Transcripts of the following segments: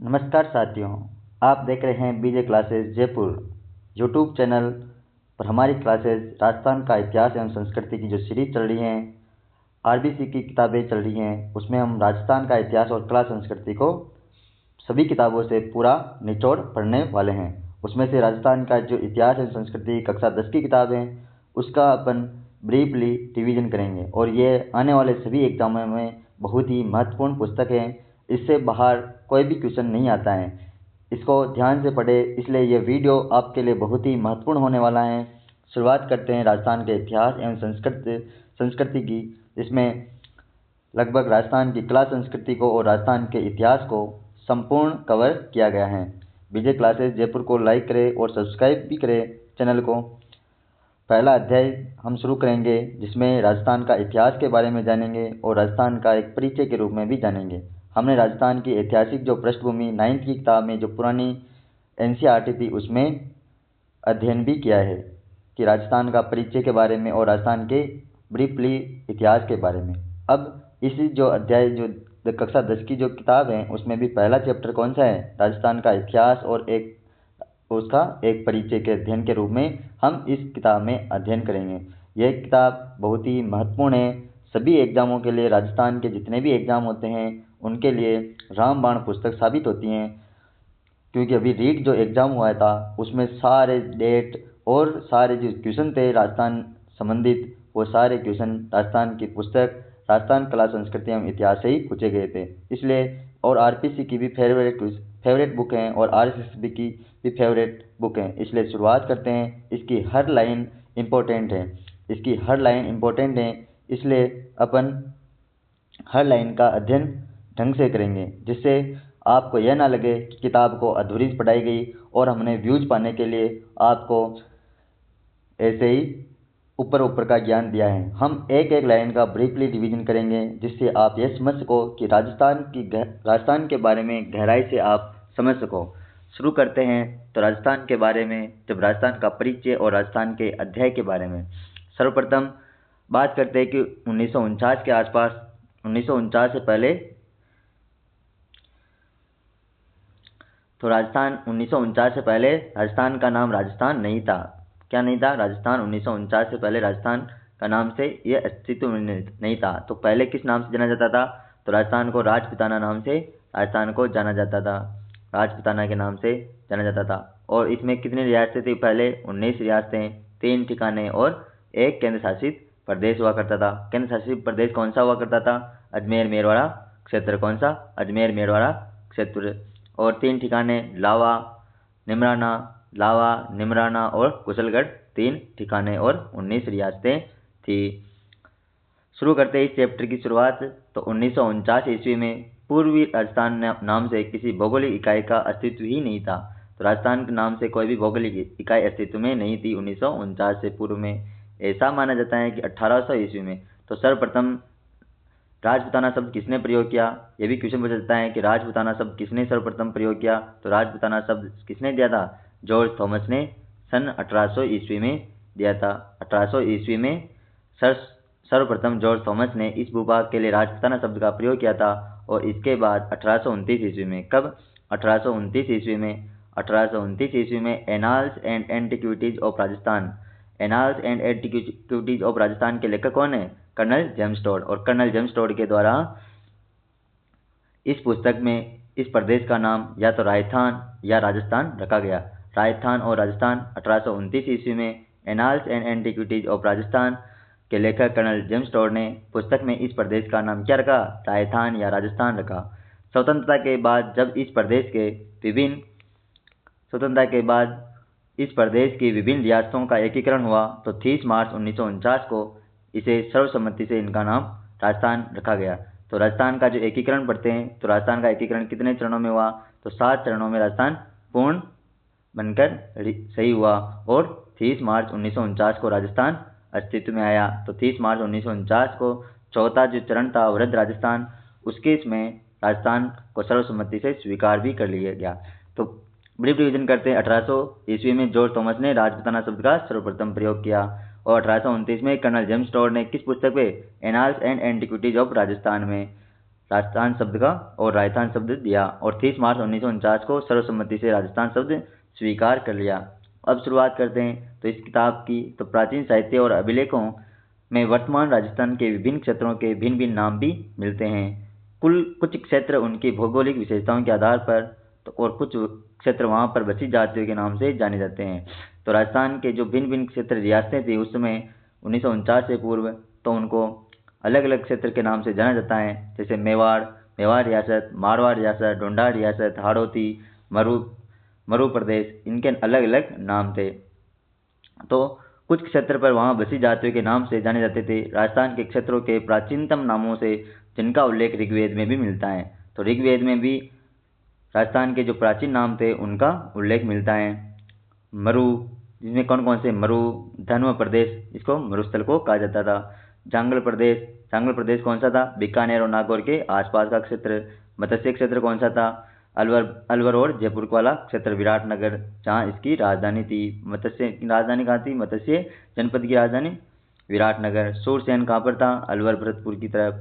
नमस्कार साथियों, आप देख रहे हैं बीजे क्लासेस जयपुर यूट्यूब चैनल पर। हमारी क्लासेस राजस्थान का इतिहास एवं संस्कृति की जो सीरीज चल रही हैं, आरबीसी की किताबें चल रही हैं, उसमें हम राजस्थान का इतिहास और कला संस्कृति को सभी किताबों से पूरा निचोड़ पढ़ने वाले हैं। उसमें से राजस्थान का जो इतिहास एवं संस्कृति कक्षा 10 की किताब है, उसका अपन ब्रीफली रिवीजन करेंगे और ये आने वाले सभी एग्जामों में बहुत ही महत्वपूर्ण पुस्तक है। इससे बाहर कोई भी क्वेश्चन नहीं आता है, इसको ध्यान से पढ़े, इसलिए यह वीडियो आपके लिए बहुत ही महत्वपूर्ण होने वाला है। शुरुआत करते हैं राजस्थान के इतिहास एवं संस्कृति की, जिसमें लगभग राजस्थान की कला संस्कृति को और राजस्थान के इतिहास को संपूर्ण कवर किया गया है। विजय क्लासेस जयपुर को लाइक करें और सब्सक्राइब भी करें चैनल को। पहला अध्याय हम शुरू करेंगे, जिसमें राजस्थान का इतिहास के बारे में जानेंगे और राजस्थान का एक परिचय के रूप में भी जानेंगे। हमने राजस्थान की ऐतिहासिक जो पृष्ठभूमि 9th की किताब में जो पुरानी एनसीईआरटी थी, उसमें अध्ययन भी किया है कि राजस्थान का परिचय के बारे में और राजस्थान के ब्रीफली इतिहास के बारे में। अब इसी जो अध्याय जो कक्षा 10 की जो किताब है, उसमें भी पहला चैप्टर कौन सा है, राजस्थान का इतिहास और उसका एक परिचय के अध्ययन के रूप में हम इस किताब में अध्ययन करेंगे। यह किताब बहुत ही महत्वपूर्ण है सभी एग्जामों के लिए। राजस्थान के जितने भी एग्जाम होते हैं उनके लिए रामबाण पुस्तक साबित होती हैं, क्योंकि अभी रीट जो एग्ज़ाम हुआ था उसमें सारे डेट और सारे जो क्वेश्चन थे राजस्थान संबंधित, वो सारे क्वेश्चन राजस्थान की पुस्तक राजस्थान कला संस्कृति एवं इतिहास से ही पूछे गए थे। इसलिए और आरपीसी की भी फेवरेट बुक हैं और आरएसएसबी की भी फेवरेट बुक हैं। इसलिए शुरुआत करते हैं। इसकी हर लाइन इम्पोर्टेंट है, इसलिए अपन हर लाइन का अध्ययन ढंग से करेंगे, जिससे आपको यह ना लगे कि किताब को अधूरी पढ़ाई गई और हमने व्यूज पाने के लिए आपको ऐसे ही ऊपर का ज्ञान दिया है। हम एक एक लाइन का ब्रीफली रिवीजन करेंगे, जिससे आप यह समझ सको कि राजस्थान के बारे में गहराई से आप समझ सको। शुरू करते हैं तो राजस्थान के बारे में, जब राजस्थान का परिचय और राजस्थान के अध्याय के बारे में सर्वप्रथम बात करते हैं कि 1949 के आसपास, 1949 से पहले तो राजस्थान 1949 से पहले राजस्थान का नाम राजस्थान नहीं था। क्या नहीं था? राजस्थान 1949 से पहले राजस्थान का नाम से यह अस्तित्व में नहीं था। तो पहले किस नाम से जाना जाता था? तो राजस्थान को राजपूताना नाम से राजस्थान को जाना जाता था, राजपूताना के नाम से जाना जाता था। और इसमें कितनी रियासतें थी? पहले 19 रियासतें, 3 ठिकाने और एक केंद्र शासित प्रदेश हुआ करता था। केंद्र शासित प्रदेश कौन सा हुआ करता था? अजमेर मेरवाड़ा क्षेत्र। कौन सा? अजमेर मेरवाड़ा क्षेत्र। और 3 ठिकाने लावा, निमराना और कुशलगढ़, 3 ठिकाने और 19 रियासतें थी। शुरू करते हैं इस चैप्टर की शुरुआत। तो 1949 ईस्वी में पूर्वी राजस्थान नाम से किसी भौगोलिक इकाई का अस्तित्व ही नहीं था। तो राजस्थान के नाम से कोई भी भौगोलिक इकाई अस्तित्व में नहीं थी 1949 से पूर्व में। ऐसा माना जाता है कि 1800 ईस्वी में तो सर्वप्रथम राजपूताना शब्द किसने प्रयोग किया? यह भी क्वेश्चन पूछा जाता है कि राजपूताना शब्द किसने सर्वप्रथम प्रयोग किया? तो राजपूताना शब्द किसने दिया था? जॉर्ज थॉमस ने सन 1800 ईस्वी में दिया था। 1800 ईस्वी में सर्वप्रथम जॉर्ज थॉमस ने इस भूभाग के लिए राजपूताना शब्द का प्रयोग किया था। और इसके बाद 1829 ईस्वी में, कब? 1829 ईस्वी में annals and antiquities of Rajasthan, annals and antiquities of Rajasthan के लेखक कौन है? Colonel James Tod. और कर्नल जेम्स टोड के द्वारा इस पुस्तक में इस प्रदेश का नाम या तो राजस्थान या राजस्थान रखा गया। राजस्थान और राजस्थान 1829 ईस्वी में annals and antiquities of Rajasthan के लेखक कर्नल जेम्स टोड ने पुस्तक में इस प्रदेश का नाम क्या रखा? राजस्थान या राजस्थान रखा। स्वतंत्रता के बाद जब इस प्रदेश की विभिन्न रियासतों का एकीकरण हुआ तो 30 मार्च 1949 को इसे सर्वसम्मति से इनका नाम राजस्थान रखा गया। तो राजस्थान का जो एकीकरण पढ़ते हैं, तो राजस्थान का एकीकरण कितने चरणों में हुआ? तो 7 चरणों में राजस्थान पूर्ण बनकर सही हुआ और 30 मार्च 1949 को राजस्थान अस्तित्व में आया। तो 30 मार्च 1949 को चौथा जो चरण था वृद्ध राजस्थान, उसके इसमें राजस्थान को सर्वसम्मति से स्वीकार भी कर लिया गया। तो ब्रीफ रिवीजन करते हैं। 1800 ईस्वी में जॉर्ज थॉमस ने राजपूताना शब्द का सर्वप्रथम प्रयोग किया और 1829 में कर्नल जेम्स टोड ने किस पुस्तक पे? Annals and antiquities of Rajasthan में राजस्थान शब्द का और राजस्थान शब्द दिया और 30 मार्च 1949 को सर्वसम्मति से राजस्थान शब्द स्वीकार कर लिया। अब शुरुआत करते हैं तो इस किताब की। तो प्राचीन साहित्य और अभिलेखों में वर्तमान राजस्थान के विभिन्न क्षेत्रों के भिन्न भिन्न नाम भी मिलते हैं। कुछ क्षेत्र उनकी भौगोलिक विशेषताओं के आधार पर और कुछ क्षेत्र वहाँ पर बसी जातियों के नाम से जाने जाते हैं। तो राजस्थान के जो भिन्न भिन्न क्षेत्र रियासतें थी उस समय 1949 से पूर्व, तो उनको अलग अलग क्षेत्र के नाम से जाना जाता है, जैसे मेवाड़ रियासत, मारवाड़ रियासत, ढूंढाड़ रियासत, हाड़ौती, मरू प्रदेश, इनके अलग अलग नाम थे। तो कुछ क्षेत्र पर वहाँ बसी जातियों के नाम से जाने जाते थे। राजस्थान के क्षेत्रों के प्राचीनतम नामों से जिनका उल्लेख ऋग्वेद में भी मिलता है। तो ऋग्वेद में भी राजस्थान के जो प्राचीन नाम थे उनका उल्लेख मिलता है। मरु, जिसमें कौन कौन से मरु, धन्व प्रदेश, इसको मरुस्थल को कहा जाता था। जांगल प्रदेश कौन सा था? बीकानेर और नागौर के आसपास का क्षेत्र। मत्स्य क्षेत्र कौन सा था? अलवर और जयपुर वाला क्षेत्र, विराटनगर, जहाँ इसकी राजधानी थी। मत्स्य की राजधानी कहाँ थी? मत्स्य जनपद की राजधानी विराटनगर। सूरसेन कहाँ पर था? अलवर भरतपुर की तरफ।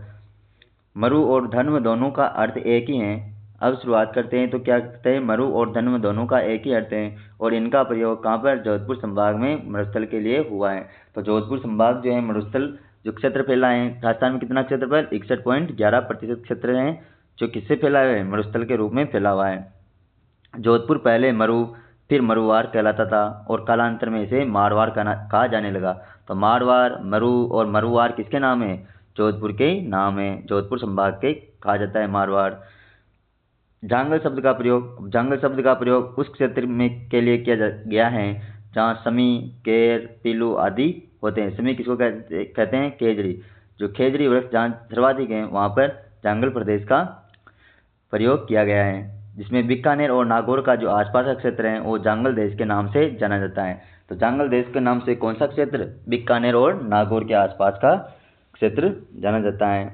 मरु और धन्व दोनों का अर्थ एक ही है। अब शुरुआत करते हैं तो क्या कहते हैं? मरु और धन्व दोनों का एक ही अर्थ है और इनका प्रयोग कहाँ पर? जोधपुर संभाग में मरुस्थल के लिए हुआ है। तो जोधपुर संभाग जो है, मरुस्थल जो क्षेत्र फैला है राजस्थान में, कितना क्षेत्रफल? 61.11% क्षेत्र है जो किससे फैला है? मरुस्थल के रूप में फैला हुआ है। जोधपुर पहले मरु फिर मरुवार कहलाता था और कालांतर में इसे मारवाड़ कहा जाने लगा। तो मारवाड़, मरु और मरुवार किसके नाम है? जोधपुर के नाम है। जोधपुर संभाग के कहा जाता है मारवाड़। जांगल शब्द का प्रयोग उस क्षेत्र में के लिए किया गया है जहाँ समी, केर, पीलू आदि होते हैं। समी किसको कहते हैं? खेजड़ी। जो खेजड़ी वृक्ष जहाँ सर्वाधिक हैं वहाँ पर जांगल प्रदेश का प्रयोग किया गया है, जिसमें बीकानेर और नागौर का जो आसपास का क्षेत्र है वो जांगल देश के नाम से जाना जाता है। तो जांगल देश के नाम से कौन सा क्षेत्र? बीकानेर और नागौर के आसपास का क्षेत्र जाना जाता है।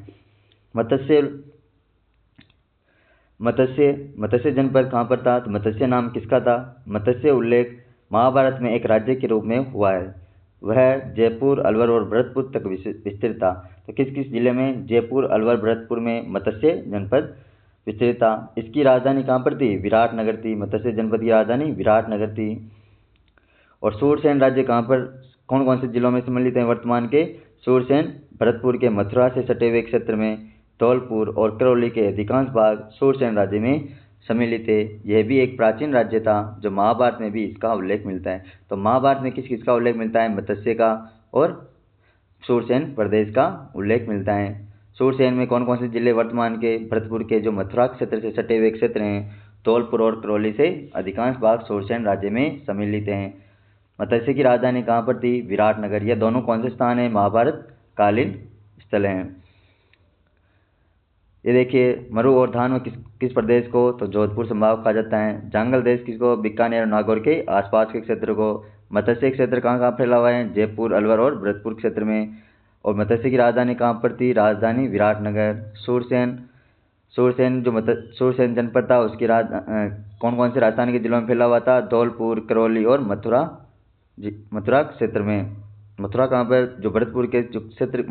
मत्स्य जनपद कहाँ पर था? तो मत्स्य नाम किसका था? मत्स्य उल्लेख महाभारत में एक राज्य के रूप में हुआ है। वह जयपुर, अलवर और भरतपुर तक विस्तृत था। तो किस किस जिले में? जयपुर, अलवर, भरतपुर में मत्स्य जनपद विस्तृत था। इसकी राजधानी कहाँ पर थी? विराटनगर थी। मत्स्य जनपद की राजधानी विराटनगर थी। और सूरसेन राज्य कहाँ पर, कौन कौन से जिलों में सम्मिलित है वर्तमान के? सूरसेन भरतपुर के मथुरा से सटे हुए क्षेत्र में, धौलपुर और करौली के अधिकांश भाग सूरसेन राज्य में सम्मिलित है। यह भी एक प्राचीन राज्य था जो महाभारत में भी इसका उल्लेख मिलता है। तो महाभारत में किस किस का उल्लेख मिलता है? मत्स्य का और सूरसेन प्रदेश का उल्लेख मिलता है। सूरसेन में कौन कौन से जिले वर्तमान के? भरतपुर के जो मथुरा क्षेत्र से सटे हुए क्षेत्र हैं, धौलपुर और करौली से अधिकांश भाग सूरसेन राज्य में सम्मिलित हैं। मत्स्य की राजधानी कहाँ पर थी? विराटनगर। यह दोनों कौन से स्थान है? महाभारत कालीन स्थल हैं। ये देखिए, मरु और धान किस प्रदेश को? तो जोधपुर संभाग कहा जाता है। जांगल देश किसको? बीकानेर और नागौर के आसपास के क्षेत्र को। मत्स्य क्षेत्र कहाँ कहाँ फैला हुआ है? जयपुर, अलवर और भरतपुर क्षेत्र में। और मत्स्य की राजधानी कहाँ पर थी? राजधानी विराटनगर। सूरसेन जनपद था, उसकी कौन कौन से राजस्थान के जिलों में फैला हुआ था? धौलपुर, करौली और मथुरा क्षेत्र में। मथुरा कहाँ पर? जो भरतपुर के जो क्षेत्र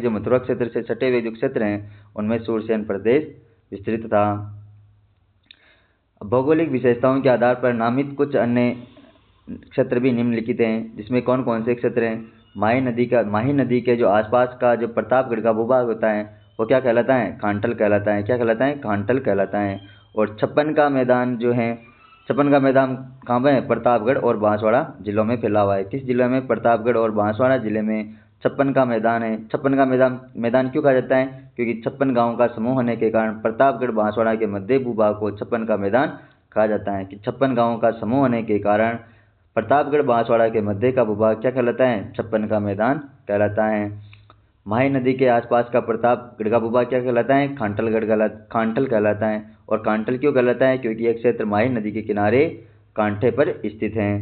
मथुरा क्षेत्र से सटे हुए जो क्षेत्र हैं उनमें सूरसेन प्रदेश विस्तृत था। भौगोलिक विशेषताओं के आधार पर नामित कुछ अन्य क्षेत्र भी निम्नलिखित हैं, जिसमें कौन कौन से क्षेत्र हैं? माही नदी के जो आसपास का जो प्रतापगढ़ का भूभाग होता है वो क्या कहलाता है? कांटल कहलाता है। क्या कहलाता है? कांटल कहलाता है। और छप्पन का मैदान कहाँ पर है? प्रतापगढ़ और बांसवाड़ा जिलों में फैला हुआ है। किस जिले में? प्रतापगढ़ और बांसवाड़ा जिले में छप्पन का मैदान है। छप्पन का मैदान क्यों कहा जाता है? क्योंकि 56 गाँव का समूह होने के कारण प्रतापगढ़ बांसवाड़ा के मध्य भूभाग को छप्पन का मैदान कहा जाता है। कि 56 गाँवों का समूह होने के कारण प्रतापगढ़ बांसवाड़ा के मध्य का भूभाग क्या कहलाता है? छप्पन का मैदान कहलाता है। माही नदी के आसपास का प्रतापगढ़ का भूभाग क्या कहलाता है? कांटल कहलाता है। और कांटल क्यों कहलाता है? क्योंकि यह क्षेत्र माही नदी के किनारे कांठे पर स्थित हैं।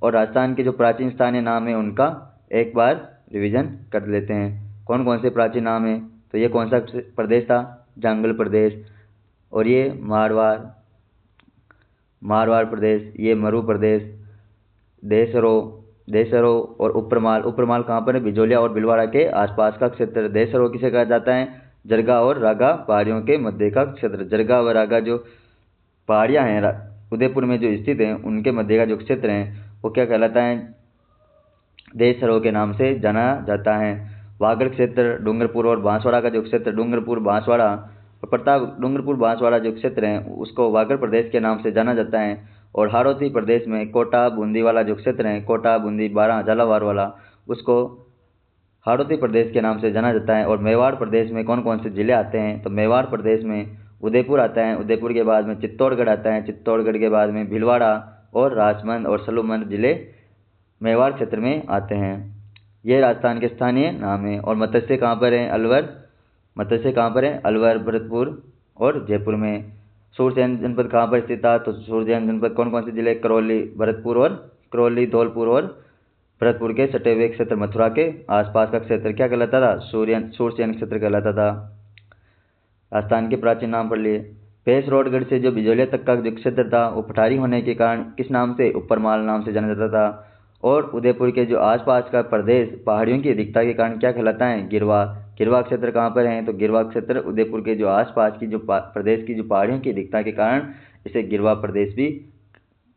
और राजस्थान के जो प्राचीन स्थानीय नाम है उनका एक बार रिवीजन कर लेते हैं। कौन कौन से प्राचीन नाम है? तो ये कौन सा प्रदेश था? जांगल प्रदेश। और ये मारवाड़ प्रदेश, ये मरु प्रदेश, देसरो और उपरमाल कहाँ पर है? बिजोलिया और भीलवाड़ा के आसपास का क्षेत्र। देसरो किसे कहा जाता है? जरगा और रागा पहाड़ियों के मध्य का क्षेत्र। जरगा व रागा जो पहाड़ियाँ हैं उदयपुर में जो स्थित हैं, उनके मध्य का जो क्षेत्र है वो क्या कहलाता है? देशरों के नाम से जाना जाता है। वागड़ क्षेत्र, डूंगरपुर और बांसवाड़ा का जो क्षेत्र, डूंगरपुर बांसवाड़ा और प्रताप डूंगरपुर बांसवाड़ा जो क्षेत्र है उसको वागड़ प्रदेश के नाम से जाना जाता है। और हाड़ौती प्रदेश में कोटा बूंदी वाला जो क्षेत्र है, कोटा बूंदी बारां झालावाड़ वाला, उसको हाड़ौती प्रदेश के नाम से जाना जाता है। और मेवाड़ प्रदेश में कौन कौन से जिले आते हैं? तो मेवाड़ प्रदेश में उदयपुर आता है, उदयपुर के बाद में चित्तौड़गढ़ आता है, चित्तौड़गढ़ के बाद में भीलवाड़ा और राजमंद और सलूमंद जिले मेवाड़ क्षेत्र में आते हैं। ये राजस्थान के स्थानीय नाम हैं। और मत्स्य कहाँ पर है? अलवर। मत्स्य कहाँ पर है? अलवर, भरतपुर और जयपुर में। सूरजैन जनपद कहाँ पर स्थित था? तो सूरजैन जनपद कौन कौन से जिले? करौली, भरतपुर और करौली, धौलपुर और भरतपुर के सटे हुए क्षेत्र मथुरा के आसपास का क्षेत्र क्या कहलाता था? सूरजैन क्षेत्र कहलाता था। राजस्थान के प्राचीन नाम पढ़ लिए। भैंसरोडगढ़ से जो बिजौलिया तक का जो क्षेत्र था वो पठारी होने के कारण किस नाम से? उपरमाल नाम से जाना जाता था। और उदयपुर के जो आसपास का प्रदेश पहाड़ियों की अधिकता के कारण क्या कहलाता है? गिरवा। गिरवा क्षेत्र कहाँ पर है? तो गिरवा क्षेत्र उदयपुर के जो आसपास की जो प्रदेश की जो पहाड़ियों की अधिकता के कारण इसे गिरवा प्रदेश भी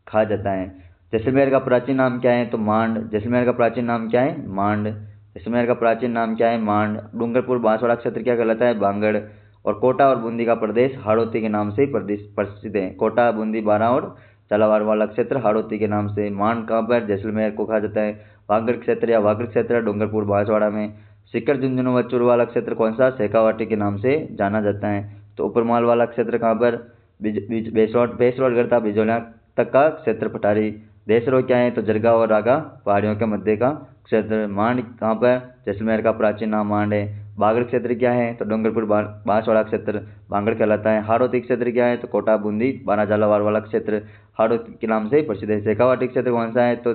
कहा जाता है। जैसलमेर का प्राचीन नाम क्या है? तो मांड। जैसलमेर का प्राचीन नाम क्या है? मांड। जैसलमेर का प्राचीन नाम क्या है? मांड। डूंगरपुर बांसवाड़ा क्षेत्र क्या कहलाता है? बांगड़। और कोटा और बूंदी का प्रदेश हाड़ौती के नाम से प्रसिद्ध है। कोटा, बूंदी, बारां और झालावाड़ वाला क्षेत्र हाड़ौती के नाम से। मांड कहाँ पर? जैसलमेर को कहा जाता है। वागड़ क्षेत्र या वागड़ क्षेत्र डूंगरपुर बांसवाड़ा में। सीकर, झुंझुनू व चूरू वाला क्षेत्र कौन सा? शेखावाटी के नाम से जाना जाता है। तो उपरमाल वाला क्षेत्र कहाँ पर? भैंसरोडगढ़ था बिजौलिया तक का क्षेत्र पठारी। देशरों क्या है? तो जरगा और रागा पहाड़ियों के मध्य का क्षेत्र। मांड कहाँ पर? जैसलमेर का प्राचीन नाम मांड है। बागड़ क्षेत्र क्या है? तो डूंगरपुर बांसवाड़ा क्षेत्र बांगड़ कहलाता है। हाड़ौती क्षेत्र क्या है? तो कोटा, बूंदी, बारां, झालावाड़ वाला क्षेत्र हाड़ौती के नाम से प्रसिद्ध है। शेखावाटी क्षेत्र कौन सा है? तो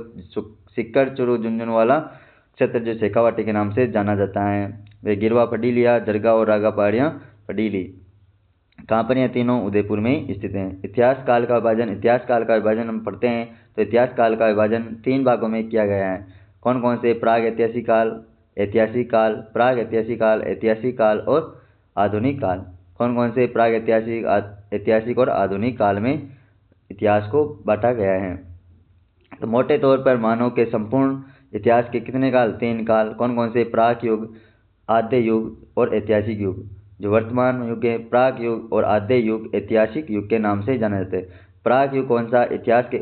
सीकर, चूरू, झुंझुनू वाला क्षेत्र जो शेखावाटी के नाम से जाना जाता है। वे गिरवा पढ़ी लिया, जरगा और रागा पहाड़ियाँ पढ़ी ली। कहाँ पर ये तीनों? उदयपुर में स्थित हैं। इतिहास काल का विभाजन। इतिहास काल का विभाजन हम पढ़ते हैं तो इतिहास काल का विभाजन 3 भागों में किया गया है। कौन कौन से? प्राग ऐतिहासिक काल, ऐतिहासिक काल, प्राग ऐतिहासिक काल, ऐतिहासिक काल और आधुनिक काल। कौन कौन से? प्राग ऐतिहासिक, ऐतिहासिक और आधुनिक काल में इतिहास को बांटा गया है। तो मोटे तौर पर मानव के संपूर्ण इतिहास के कितने काल? 3 काल। कौन कौन से? प्राक युग, आद्य युग और ऐतिहासिक युग। जो वर्तमान युग है प्राक युग और आद्य युग ऐतिहासिक युग के नाम से जाना जाता है। प्राक युग कौन सा? इतिहास के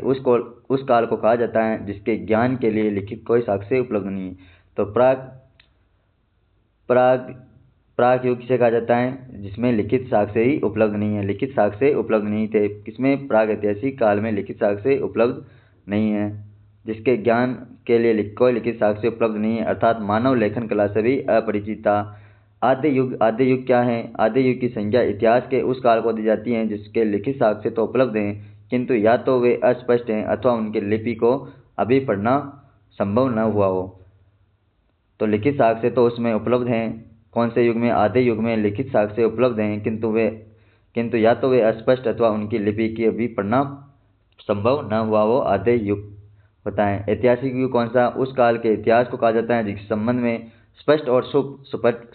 उस काल को कहा जाता है जिसके ज्ञान के लिए लिखित कोई साक्ष्य उपलब्ध नहीं है। तो प्राक युग किसे कहा जाता है? जिसमें लिखित साक्ष्य ही उपलब्ध नहीं है। लिखित साक्ष्य उपलब्ध नहीं थे किसमें? प्राग ऐतिहासिक काल में लिखित साक्ष्य उपलब्ध नहीं है। जिसके ज्ञान के लिए कोई लिखित साक्ष्य उपलब्ध नहीं है, अर्थात मानव लेखन कला से भी अपरिचित था। आद्य युग क्या है? आद्य युग की संज्ञा इतिहास के उस काल को दी जाती है जिसके लिखित साक्ष्य तो उपलब्ध हैं किंतु या तो वे अस्पष्ट हैं अथवा उनकी लिपि को अभी पढ़ना संभव न हुआ हो। तो लिखित साक्ष्य तो उसमें उपलब्ध हैं। कौन से युग में? आद्य युग में लिखित साक्ष्य उपलब्ध हैं किंतु या तो वे अस्पष्ट अथवा उनकी लिपि की अभी पढ़ना संभव न हुआ हो। आद्य युग बताएं। ऐतिहासिक युग कौन सा? उस काल के इतिहास को कहा जाता है जिस संबंध में स्पष्ट और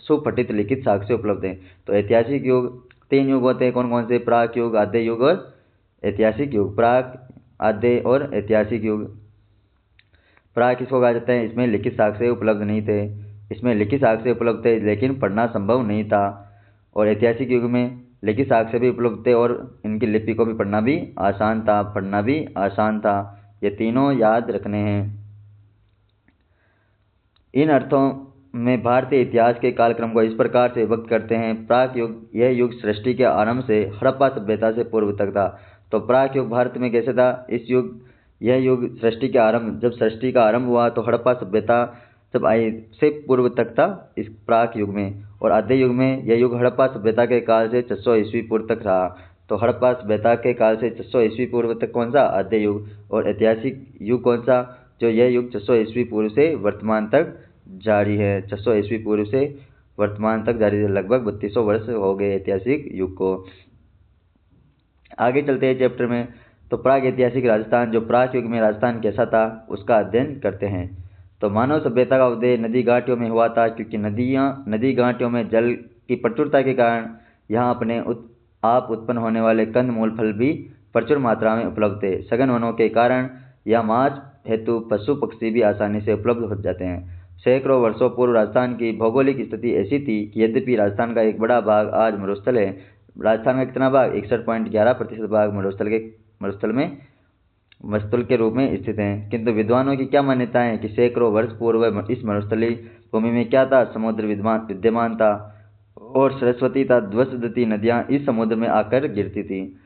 सुपठित लिखित साक्ष्य उपलब्ध हैं। तो ऐतिहासिक युग 3 युग होते हैं। कौन कौन से? प्राक युग, आद्य युग और ऐतिहासिक युग। प्राक, आद्य और ऐतिहासिक युग। प्राक किसको कहा जाता है? इसमें लिखित साक्ष्य उपलब्ध नहीं थे। इसमें लिखित साक्ष्य उपलब्ध थे लेकिन पढ़ना संभव नहीं था। और ऐतिहासिक युग में लिखित साक्ष्य भी उपलब्ध थे और इनकी लिपि को भी पढ़ना भी आसान था, पढ़ना भी आसान था। ये तीनों याद रखने हैं। इन अर्थों में भारतीय इतिहास के कालक्रम को इस प्रकार से विभक्त करते हैं। प्राक युग, यह युग सृष्टि के आरंभ से हड़प्पा सभ्यता से पूर्व तक था। तो प्राक युग भारत में कैसे था? यह युग सृष्टि के आरंभ, जब सृष्टि का आरंभ हुआ तो हड़प्पा सभ्यता जब आई से पूर्व तक था इस प्राक युग में। और आद्य युग में यह युग हड़प्पा सभ्यता के काल से 600 ईस्वी पूर्व तक रहा। तो हड़प्पा सभ्यता के काल से 600 ईस्वी पूर्व तक कौन सा? आद्य युग। और ऐतिहासिक युग कौन सा? जो यह युग 600 ईस्वी पूर्व से वर्तमान तक जारी है। 600 ईस्वी पूर्व से वर्तमान तक जारी है। लगभग 3200 वर्ष हो गए ऐतिहासिक युग को। आगे चलते हैं चैप्टर में। तो प्राग ऐतिहासिक राजस्थान, जो प्राक युग में राजस्थान कैसा था उसका अध्ययन करते हैं। तो मानव सभ्यता का उदय नदी घाटियों में हुआ था क्योंकि नदी घाटियों में जल की प्रचुरता के कारण यहाँ अपने आप उत्पन्न होने वाले कंद मूल फल भी प्रचुर मात्रा में उपलब्ध थे। सघन वनों के कारण यह मांस हेतु पशु पक्षी भी आसानी से उपलब्ध हो जाते हैं। सैकड़ों वर्षों पूर्व राजस्थान की भौगोलिक स्थिति ऐसी थी कि यद्यपि राजस्थान का एक बड़ा भाग आज मरुस्थल है, राजस्थान का कितना भाग 61.11% भाग मरुस्थल के रूप में स्थित है, किंतु विद्वानों की क्या मान्यता है कि सैकड़ों वर्ष पूर्व इस मरुस्थली भूमि में क्या था, समुद्र विद्यमान था और सरस्वती तथा ध्वसदती नदियां इस समुद्र में आकर गिरती थी।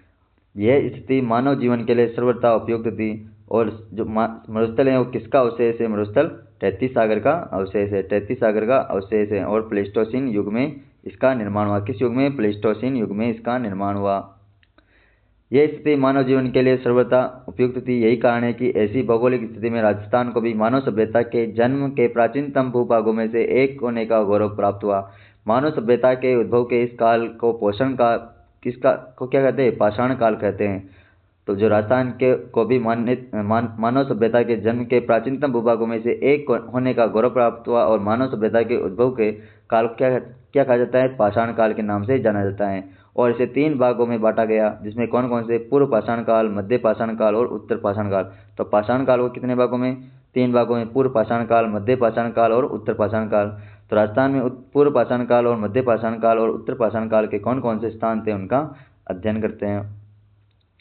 यह स्थिति मानव जीवन के लिए सर्वथा उपयुक्त थी। और जो मरुस्थल है वो किसका अवशेष है? मरुस्थल तैतीस सागर का अवशेष है, तैतीस सागर का अवशेष है। और प्लेस्टोसीन युग में इसका निर्माण हुआ। किस युग में? प्लेस्टोसीन युग में इसका निर्माण हुआ। यह स्थिति मानव जीवन के लिए सर्वथा उपयुक्त थी। यही कारण है कि ऐसी भौगोलिक स्थिति में राजस्थान को भी मानव सभ्यता के जन्म के प्राचीनतम भूभागों में से एक होने का गौरव प्राप्त हुआ। मानव सभ्यता के उद्भव के इस काल को क्या कहते हैं? पाषाण काल कहते हैं। तो जो राजस्थान के को भी मानव सभ्यता के जन्म के प्राचीनतम भूभागों में से एक होने का गौरव प्राप्त हुआ और मानव सभ्यता के उद्भव के काल क्या कहा जाता है? पाषाण काल के नाम से जाना जाता है। और इसे 3 भागों में बांटा गया, जिसमें कौन कौन से? पूर्व पाषाण काल, मध्य पाषाण काल और उत्तर पाषाण काल। तो पाषाण काल को कितने भागों में? 3 भागों में, पूर्व पाषाण काल, मध्य पाषाण काल और उत्तर पाषाण काल। तो राजस्थान में पूर्व पाषाण काल और मध्य पाषाण काल और उत्तर पाषाण काल के कौन कौन से स्थान थे, उनका अध्ययन करते हैं।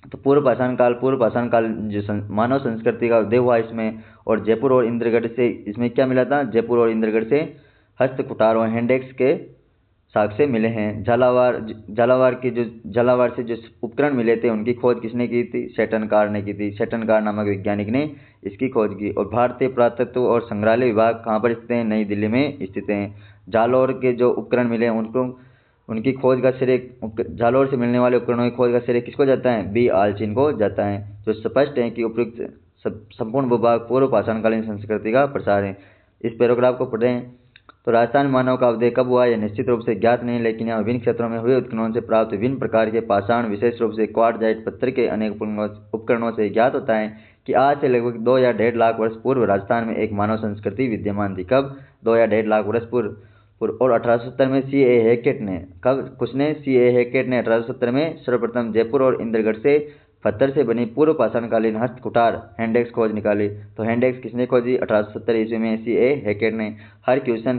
तो पूर्व पाषाण काल जो मानव संस्कृति का उदय हुआ इसमें, और जयपुर और इंद्रगढ़ से इसमें क्या मिला था? जयपुर और इंद्रगढ़ से हस्त कुठार और हैंडेक्स के साक्ष्य मिले हैं। झालावाड़ से जो उपकरण मिले थे उनकी खोज किसने की थी? सेटनकार ने की थी। सेटनकार नामक वैज्ञानिक ने इसकी खोज की। और भारतीय पुरातत्व और संग्रहालय विभाग कहाँ पर स्थित है? नई दिल्ली में स्थित है। जालौर के जो उपकरण मिले उनकी खोज का श्रेय, जालौर से मिलने वाले उपकरणों की खोज का श्रेय किसको जाता है? बी आलचिन को जाता है। जो स्पष्ट है कि उपयुक्त संपूर्ण भूभाग पूर्व पाषाणकालीन संस्कृति का प्रसार है। इस पैराग्राफ को पढ़ें। तो राजस्थान में मानव का उदय कब हुआ, यह निश्चित रूप से ज्ञात नहीं, लेकिन यहाँ विभिन्न क्षेत्रों में हुए उत्खननों से प्राप्त विभिन्न प्रकार के पाषाण, विशेष रूप से क्वार्टजाइट पत्थर के अनेक उपकरणों से ज्ञात होता है कि आज से लगभग 2 या 1.5 लाख वर्ष पूर्व राजस्थान में एक मानव संस्कृति विद्यमान थी। कब? 2 या 1.5 लाख वर्ष पूर्व। और 1870 में C.A. हैकेट ने 1870 में सर्वप्रथम जयपुर और इंद्रगढ़ से पत्थर से बनी पूर्व पाषाणकालीन हस्त कुठार हैंडेक्स खोज निकाली। तो हैंडेक्स किसने खोजी? 1870 ईस्वी में C.A. हैकेट ने।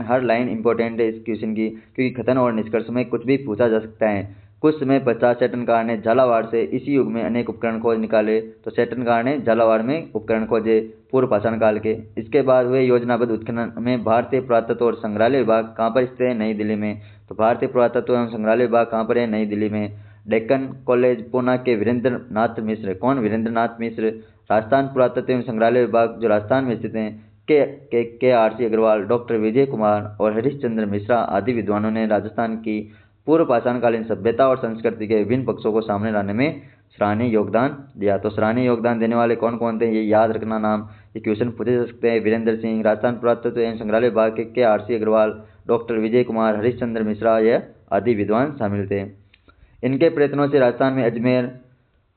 हर लाइन इंपॉर्टेंट है इस क्वेश्चन की, क्योंकि कथन और निष्कर्ष में कुछ भी पूछा जा सकता है। कुछ समय पश्चात सेटनकार ने झालावाड़ से इसी युग में अनेक उपकरण खोज निकाले। तो सेटनकार ने झालावाड़ में उपकरण खोजे पूर्व पाषाण काल के। इसके बाद हुए योजनाबद्ध उत्खनन में भारतीय पुरातत्व और संग्रहालय विभाग कहाँ पर स्थित है? नई दिल्ली में। तो भारतीय पुरातत्व एवं संग्रहालय विभाग कहाँ पर है? नई दिल्ली में। डेक्कन कॉलेज पूना के वीरेंद्र नाथ मिश्र, कौन? वीरेंद्र नाथ मिश्र। राजस्थान पुरातत्व एवं संग्रहालय विभाग जो राजस्थान में स्थित हैं, के.आर.सी. अग्रवाल, डॉक्टर विजय कुमार और हरिश्चंद्र मिश्रा आदि विद्वानों ने राजस्थान की पूर्व पाषाणकालीन सभ्यता और संस्कृति के विभिन्न पक्षों को सामने लाने में सराहनीय योगदान दिया। तो सराहनीय योगदान देने वाले कौन कौन थे, ये याद रखना नाम। ये क्वेश्चन पूछे जा सकते हैं। वीरेंद्र सिंह, राजस्थान पुरातत्व एवं संग्रहालय विभाग के आर.सी. अग्रवाल, डॉक्टर विजय कुमार, हरिश्चंद्र मिश्रा यह आदि विद्वान शामिल थे। इनके प्रयत्नों से राजस्थान में अजमेर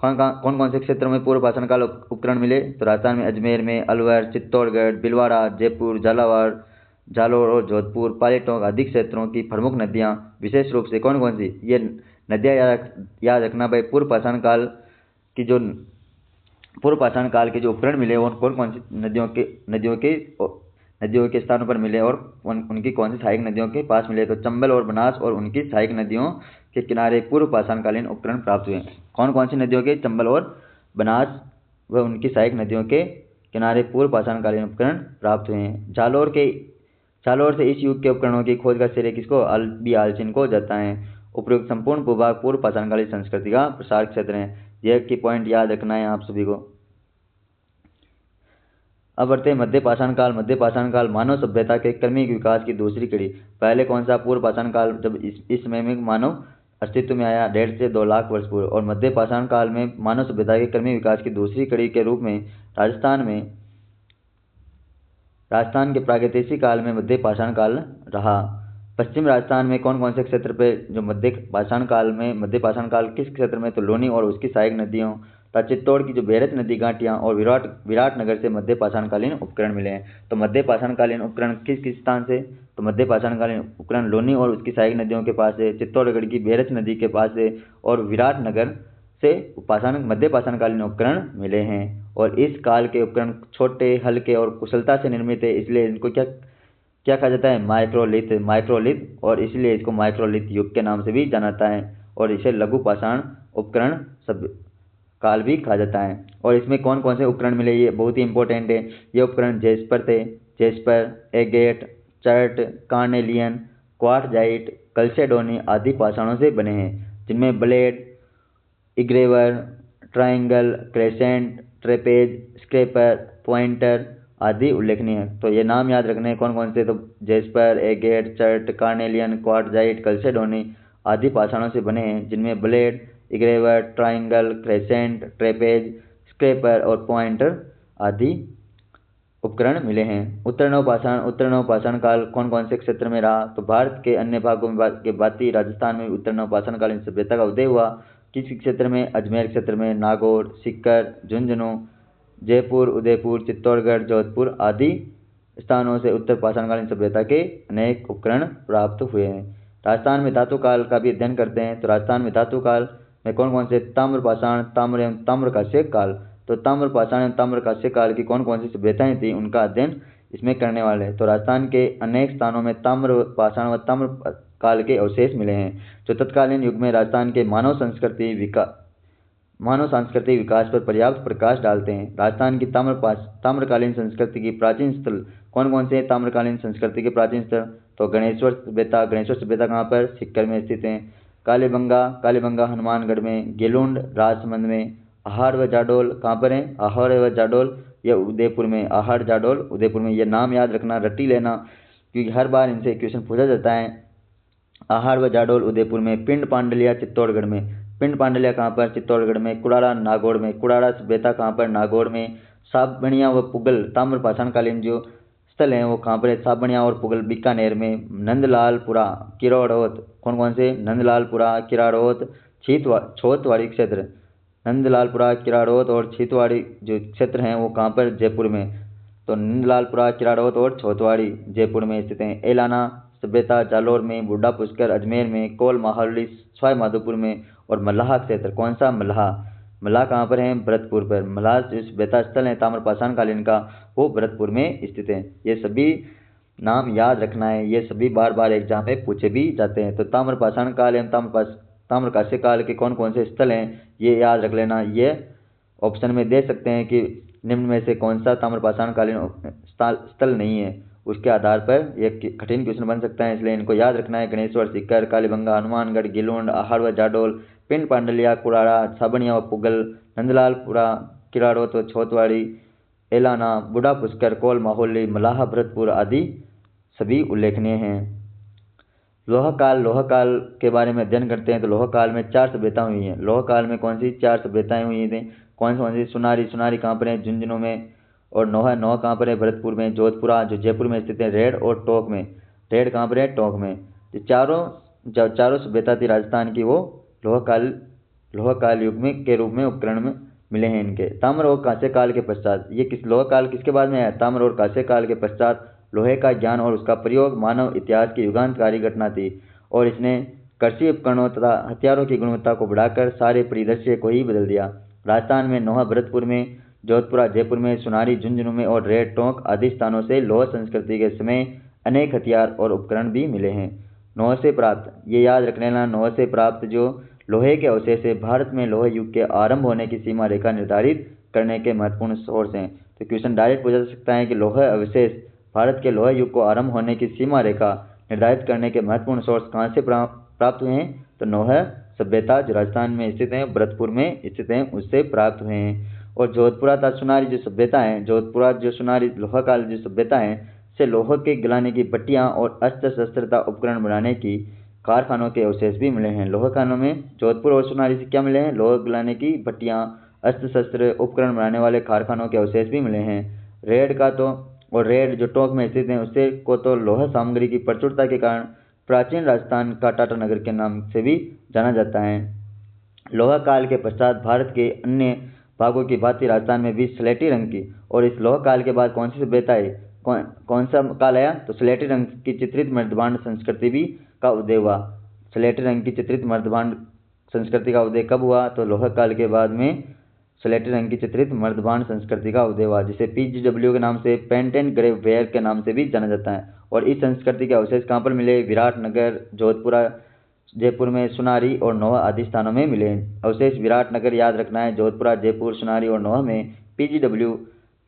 कौन कौन से क्षेत्रों में पूर्व पाषाण काल उपकरण मिले? तो राजस्थान में अजमेर में, अलवर, चित्तौड़गढ़, भीलवाड़ा, जयपुर, जालौर और जोधपुर, पालीटोंक आदि क्षेत्रों की प्रमुख नदियां, विशेष रूप से कौन कौन सी? ये नदियां याद रखना भाई। पूर्व पाषाण काल के जो उपकरण मिले वो कौन कौन सी नदियों के स्थानों पर मिले और उनकी कौन सी सहायक नदियों के पास मिले? तो चंबल और बनास और उनकी सहायक नदियों के किनारे पूर्व पाषाणकालीन उपकरण प्राप्त हुए। कौन कौन सी नदियों के? चंबल और बनास व उनकी सहायक नदियों के किनारे पूर्व पाषाणकालीन उपकरण प्राप्त हुए हैं। जालौर से इस युग के उपकरणों की खोज का श्रेय किसको? बी आलचिन को जाता है। उपयुक्त संपूर्ण भूभाग पूर्व पाषाणकालीन संस्कृति का प्रसार क्षेत्र है। यह की पॉइंट याद रखना है आप सभी को। अब बढ़ते हैं मध्य पाषाण काल मानव सभ्यता के क्रमिक विकास की दूसरी कड़ी। पहले कौन सा? पूर्व पाषाण काल, जब इस समय में मानव अस्तित्व में आया 1.5 से 2 लाख वर्ष पूर्व। और मध्य पाषाण काल में मानव सभ्यता के क्रमिक विकास की दूसरी कड़ी के रूप में राजस्थान के प्रागैतिहासिक काल में मध्य पाषाण काल रहा। पश्चिम राजस्थान में कौन कौन से क्षेत्र पे जो मध्य पाषाण काल किस क्षेत्र में? तो लूनी और उसकी सहायक नदियों, तथा चित्तौड़ की जो बेरच नदी घाटियाँ और विराटनगर से मध्य पाषाणकालीन उपकरण मिले हैं। तो मध्य पाषाणकालीन उपकरण किस किस स्थान से? तो मध्य पाषाणकालीन उपकरण लोनी और उसकी सहायक नदियों के पास है, चित्तौड़गढ़ की बेरच नदी के पास है और विराटनगर से मध्य पाषाणकालीन उपकरण मिले हैं। और इस काल के उपकरण छोटे, हल्के और कुशलता से निर्मित है, इसलिए इनको क्या क्या कहा जाता है? माइक्रोलिथ, और इसलिए इसको माइक्रोलिथ युग के नाम से भी जाना जाता है। और इसे लघु पाषाण उपकरण सब काल भी कहा जाता है। और इसमें कौन कौन से उपकरण मिले, ये बहुत ही इंपॉर्टेंट है। ये उपकरण jasper, agate, chert, carnelian, quartzite, chalcedony आदि पाषाणों से बने हैं, जिनमें blade, engraver, triangle, crescent, trapeze, scraper, pointer आदि उल्लेखनीय है। तो ये नाम याद रखने हैं कौन कौन से? तो jasper, agate, chert, carnelian, quartzite, chalcedony आदि पाषाणों से बने हैं, जिनमें blade, engraver, triangle, crescent, trapeze, scraper और पॉइंटर आदि उपकरण मिले हैं। उत्तर नव पाषाण काल कौन कौन से क्षेत्र में रहा? तो भारत के अन्य भागों में के बाती राजस्थान में उत्तर नव पाषाणकालीन सभ्यता का उदय हुआ। किस क्षेत्र में? अजमेर क्षेत्र में, नागौर, सीकर, झुंझुनू, जयपुर, उदयपुर, चित्तौड़गढ़, जोधपुर आदि स्थानों से उत्तर पाषाणकालीन सभ्यता के अनेक उपकरण प्राप्त हुए हैं। राजस्थान में धातु काल का भी अध्ययन करते हैं। तो राजस्थान में धातु काल में कौन कौन से? ताम्र पाषाण, ताम्र एवं ताम्रकांस्य काल। तो ताम्र पाषाण एवं ताम्रकांस्य काल की कौन कौन सी सभ्यताएं थी, उनका अध्ययन इसमें करने वाले हैं। तो राजस्थान के अनेक स्थानों में ताम्र पाषाण व ताम्र काल के अवशेष मिले हैं, जो तत्कालीन युग में राजस्थान के मानव सांस्कृतिक विकास पर पर्याप्त प्रकाश डालते हैं। राजस्थान की ताम्रकालीन संस्कृति की प्राचीन स्थल कौन कौन से? ताम्रकालीन संस्कृति के प्राचीन स्थल तो गणेश्वर सभ्यता कहाँ पर? सीकर में स्थित है। कालीबंगा हनुमानगढ़ में, गेलुंड राजसमंद में, आहार व जाडोल कहाँ पर है? आहार व जाडोल यह उदयपुर में, आहार जाडोल उदयपुर में। यह नाम याद रखना, रट्टी लेना, क्योंकि हर बार इनसे क्वेश्चन पूछा जाता है। आहार व जाडोल उदयपुर में। पिंड पांडलिया चित्तौड़गढ़ में, पिंड पांडलिया कहाँ पर? चित्तौड़गढ़ में। कुड़ाड़ा नागौर में, कुड़ाड़ा सभ्यता कहाँ पर? नागौर में। साबणिया व पुगल ताम्र पाषाणकालीन जो स्थल हैं वो कहाँ पर है? साबणिया और पुगल बीकानेर में। नंदलालपुरा, किरोड़ोत कौन कौन से? नंदलालपुरा, किराड़ोत, छोतवाड़ी क्षेत्र। नंदलालपुरा, किराड़ोत और छितवाड़ी जो क्षेत्र हैं वो कहाँ पर? जयपुर में। तो नंदलालपुरा, किराड़ोत और छोतवाड़ी जयपुर में स्थित हैं। एलाना सभ्यता जालोर में, बूढ़ा पुष्कर अजमेर में, कोल माहौली सवाई माधोपुर में और मल्लाह क्षेत्र। कौन सा? मल्लाह कहाँ पर है? भरतपुर पर। मल्लाह जो सभ्यता स्थल है ताम्र पाषाणकालीन का, वो भरतपुर में स्थित है। ये सभी नाम याद रखना है, ये सभी बार बार एग्जाम में पूछे भी जाते हैं। तो ताम्र पाषाण काल एवं ताम्रकांस्य काल के कौन कौन से स्थल हैं, ये याद रख लेना। ये ऑप्शन में दे सकते हैं कि निम्न में से कौन सा ताम्र पाषाणकालीन स्थल नहीं है, उसके आधार पर यह कठिन क्वेश्चन बन सकता है, इसलिए इनको याद रखना है। गणेश्वर, सीकर, कालीबंगा, हनुमानगढ़, गिलुंड, आहार व जाडोल, पिंड पांडलिया, कुड़ाड़ा, साबणिया व पुगल, नंदलालपुरा, किराड़ोत व छोतवाड़ी, एलाना, बूढ़ा पुष्कर, कोल माहौली, मलाह, भरतपुर आदि सभी उल्लेखनीय हैं। लोह काल के बारे में अध्ययन करते हैं। तो लोह काल में 4 सभ्यताएं हुई हैं। लोह काल में कौन सी 4 सभ्यताएं हुई थी? कौन सी? सुनारी कहाँ पर है? झुंझुनू में। और नोह कहाँ पर है? भरतपुर में। जोधपुरा जो जयपुर में स्थित है। रेड और टोंक में। रेड कहाँ पर है? टोंक में। ये चारों सभ्यता थी राजस्थान की, वो लोह काल युग में के रूप में उपकरण में मिले हैं इनके। ताम्र और कांस्य काल के पश्चात, ये लोह काल किसके बाद में है? ताम्र और कांस्य काल के पश्चात लोहे का ज्ञान और उसका प्रयोग मानव इतिहास की युगांतकारी घटना थी, और इसने कृषि उपकरणों तथा हथियारों की गुणवत्ता को बढ़ाकर सारे परिदृश्य को ही बदल दिया। राजस्थान में नोह भरतपुर में, जोधपुरा जयपुर में, सुनारी झुंझुनू में और रेड टोंक आदि स्थानों से लोह संस्कृति के समय अनेक हथियार और उपकरण भी मिले हैं। नोह से प्राप्त, ये याद रख लेना, नोह से प्राप्त जो लोहे के अवशेष से भारत में लोह युग के आरंभ होने की सीमा रेखा निर्धारित करने के महत्वपूर्ण सोर्स हैं। तो क्वेश्चन डायरेक्ट पूछा जा सकता है कि लोह अवशेष भारत के लोह युग को आरंभ होने की सीमा रेखा निर्धारित करने के महत्वपूर्ण सोर्स कहाँ से प्राप्त हुए हैं? तो नोह सभ्यता जो राजस्थान में स्थित है, भरतपुर में स्थित है, उससे प्राप्त हुए हैं। और जोधपुरा तथा सुनारी जो सभ्यता है, जोधपुरा जो सुनारी लोह काल जो सभ्यता है से लोह के गलाने की भट्टियां और अस्त्र शस्त्र तथा उपकरण बनाने की कारखानों के अवशेष भी मिले हैं। लोह खानों में जोधपुर और सुनारी से क्या मिले हैं? लोह गलाने की भट्टियां, अस्त्र शस्त्र, उपकरण बनाने वाले कारखानों के अवशेष भी मिले हैं। रेड जो टोंक में स्थित है, उससे को तो लोह सामग्री की प्रचुरता के कारण प्राचीन राजस्थान का टाटा नगर के नाम से भी जाना जाता है। लोह काल के पश्चात भारत के अन्य भागों की भांति राजस्थान में भी स्लेटी रंग की। और इस लोह काल के बाद कौन सी सभ्यता आई, कौन सा काल आया, तो स्लेटी रंग की चित्रित मर्दबाण संस्कृति भी का उदय हुआ। स्लेटी रंग की चित्रित मर्दबाण संस्कृति का उदय कब हुआ, तो लोह काल के बाद में स्लेटी रंग की चित्रित मर्दबाण संस्कृति का उदय हुआ, जिसे PGW के नाम से पेंट एंड ग्रेव वेयर के नाम से भी जाना जाता है। और इस संस्कृति के अवशेष कहाँ पर मिले, विराटनगर, जोधपुरा, जयपुर में सुनारी और नोह आदि स्थानों में मिले। अवशेष विराटनगर याद रखना है, जोधपुरा, जयपुर, सुनारी और नोह में PGW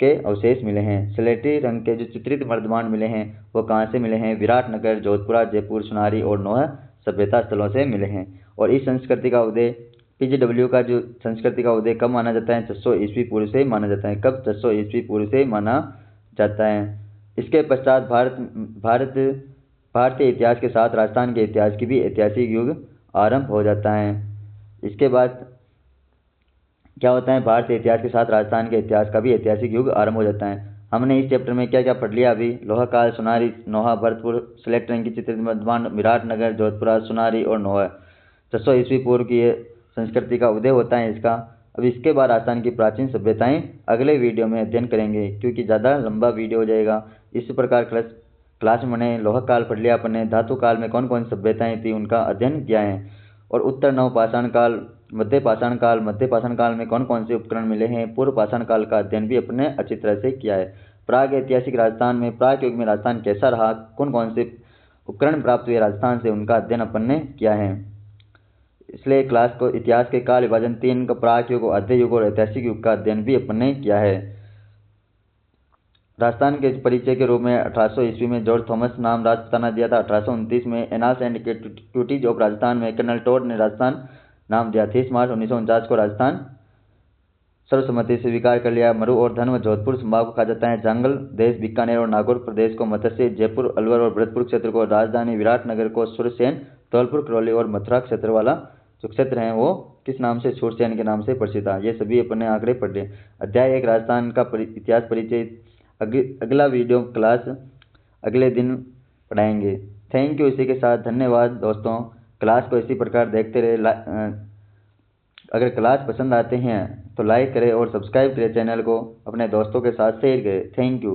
के अवशेष मिले हैं। स्लेटी रंग के जो चित्रित मर्दबाण मिले हैं वो कहाँ से मिले हैं, विराटनगर, जोधपुरा, जयपुर, सुनारी और नोह सभ्यता स्थलों से मिले हैं। और इस संस्कृति का उदय PGW का जो संस्कृति का उदय कब माना जाता है, 600 ईस्वी पूर्व से माना जाता है। कब, 600 ईस्वी पूर्व से माना जाता है। इसके पश्चात भारतीय इतिहास के साथ राजस्थान के इतिहास की भी ऐतिहासिक युग आरंभ हो जाता है। इसके बाद क्या होता है, भारतीय इतिहास के साथ राजस्थान के इतिहास का भी ऐतिहासिक युग आरंभ हो जाता है। हमने इस चैप्टर में क्या क्या पढ़ लिया अभी, लोह काल, सुनारी, नोहा, भरतपुर, स्लेट रंग की चित्रित मर्दबाण, विराटनगर, जोधपुरा, सुनारी और नोहा। 600 ईस्वी पूर्व की संस्कृति का उदय होता है इसका। अब इसके बाद राजस्थान की प्राचीन सभ्यताएं अगले वीडियो में अध्ययन करेंगे, क्योंकि ज़्यादा लंबा वीडियो हो जाएगा। इस प्रकार क्लास में मैंने लोह काल पढ़ लिया अपने, धातु काल में कौन कौन सभ्यताएं थी उनका अध्ययन किया है, और उत्तर नव पाषाण काल, मध्य पाषाण काल में कौन कौन से उपकरण मिले हैं, पूर्व पाषाण काल का अध्ययन भी अपने अच्छी तरह से किया है। प्राग ऐतिहासिक राजस्थान में, प्राग युग में राजस्थान कैसा रहा, कौन कौन से उपकरण प्राप्त हुए राजस्थान से, उनका अध्ययन अपन ने किया है। इसलिए क्लास को इतिहास के काल विभाजन 3 का प्राग युग, आद्य युग और ऐतिहासिक युग का अध्ययन भी अपन ने किया है। राजस्थान के परिचय के रूप में 1800 ईस्वी में जॉर्ज थॉमस नाम राजपुताना दिया था। 1829 में एनाल्स एंड ट्यूटीज ऑफ राजस्थान में कर्नल टॉड ने राजस्थान नाम दिया। 30 मार्च 1949 को राजस्थान सर्वसम्मति से स्वीकार कर लिया। मरु और धन व जोधपुर संभाग को कहा जाता है जंगल देश, बीकानेर और नागौर प्रदेश को मत्स्य, जयपुर, अलवर और भरतपुर क्षेत्र को राजधानी, विराटनगर को सुरसेन, धौलपुर, करौली और मथुरा क्षेत्र वाला जो क्षेत्र हैं वो किस नाम से, सुरसेन के नाम से प्रसिद्ध था। ये सभी अपने आंकड़े पढ़ लिए। अध्याय 1 राजस्थान का इतिहास परिचय अगला वीडियो क्लास अगले दिन पढ़ाएंगे। Thank you. इसी के साथ धन्यवाद दोस्तों। क्लास को इसी प्रकार देखते रहे। अगर क्लास पसंद आते हैं तो लाइक करें और सब्सक्राइब करें चैनल को, अपने दोस्तों के साथ शेयर करें। Thank you.